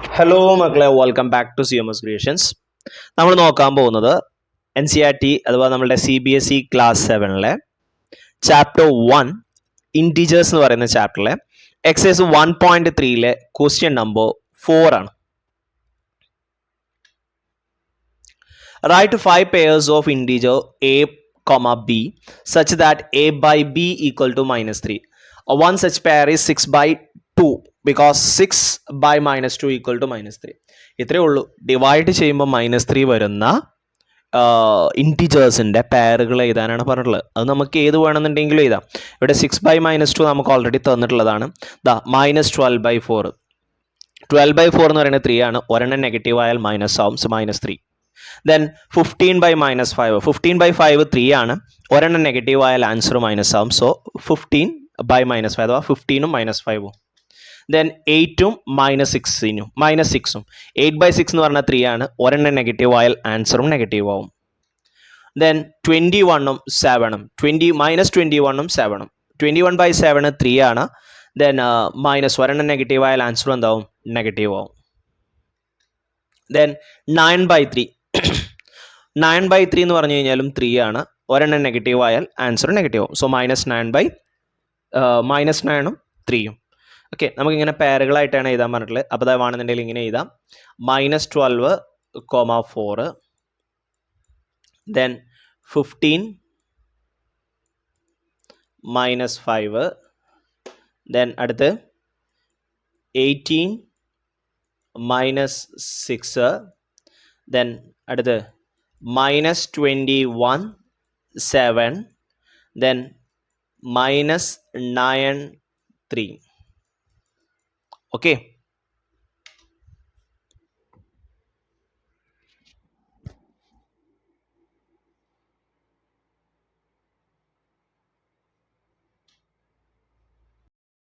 Hello മക്കളെ, welcome back to CMS creations. നമ്മൾ നോക്കാൻ പോകുന്നത് NCERT അഥവാ നമ്മളുടെ CBSE ക്ലാസ് 7ലെ ചാപ്റ്റർ 1 ഇൻറ്റീജേഴ്സ് എന്ന് പറയുന്ന ചാപ്റ്ററിലെ എക്സസൈസ് 1.3ലെ ക്വസ്റ്റ്യൻ നമ്പർ 4 ആണ്. Write 5 pairs of integer a, b such that a by b equal to -3. One such pair is 6 by 2 because 6 by -2 equal to -3. ഇത്രയേ ഉള്ളൂ. ഡിവൈഡ് ചെയ്യുമ്പോൾ -3 വരുന്ന ഇൻറ്റിജേഴ്സിൻ്റെ പെയറുകൾ എഴുതാനാണ് പറഞ്ഞിട്ടുള്ളത്. അത് നമുക്ക് ഏത് വേണമെന്നുണ്ടെങ്കിലും എഴുതാം. ഇവിടെ 6 by -2 നമുക്ക് ഓൾറെഡി തന്നിട്ടുള്ളതാണ്. -12/4. 12/4 എന്ന് പറയുന്നത് 3 ആണ്. ഒരെണ്ണം നെഗറ്റീവ് ആയാൽ മൈനസ് ആവും, -3. ദെൻ 15/-5. 15/5 3 ആണ്. ഒരെണ്ണം നെഗറ്റീവ് ആയാൽ ആൻസർ മൈനസ് ആവും. സോ 15/-5 അഥവാ 15ഉം -5ഉം. ദെൻ 8ഉം -6ഉം. 8/6 എന്ന് പറഞ്ഞാൽ 3 ആണ്. ഒരെണ്ണം നെഗറ്റീവ് ആയാൽ ആൻസറും നെഗറ്റീവ് ആവും. ദെൻ 21ഉം 7ഉം. -21ഉം 7ഉം. 21/7 3 ആണ്. ദെൻ ഒരെണ്ണം നെഗറ്റീവ് ആയാൽ ആൻസറും എന്താവും, നെഗറ്റീവ് ആവും. ദെൻ 9/3. 9/3 എന്ന് പറഞ്ഞു കഴിഞ്ഞാലും 3 ആണ്. ഒരെണ്ണം നെഗറ്റീവ് ആയാൽ ആൻസർ നെഗറ്റീവ് ആവും. സോ -9ഉം 3ഉം. ഓക്കെ, നമുക്കിങ്ങനെ പെയറുകളായിട്ടാണ് എഴുതാൻ പറഞ്ഞിട്ടുള്ളത്. അപ്പോൾ അത് വേണമെന്നുണ്ടെങ്കിൽ ഇങ്ങനെ എഴുതാം: -12,4, ദെൻ 15 -5, ദെൻ അടുത്ത് 18 -6, ദെൻ അടുത്ത് -21 7, ദെൻ -9 3. ഓക്കെ,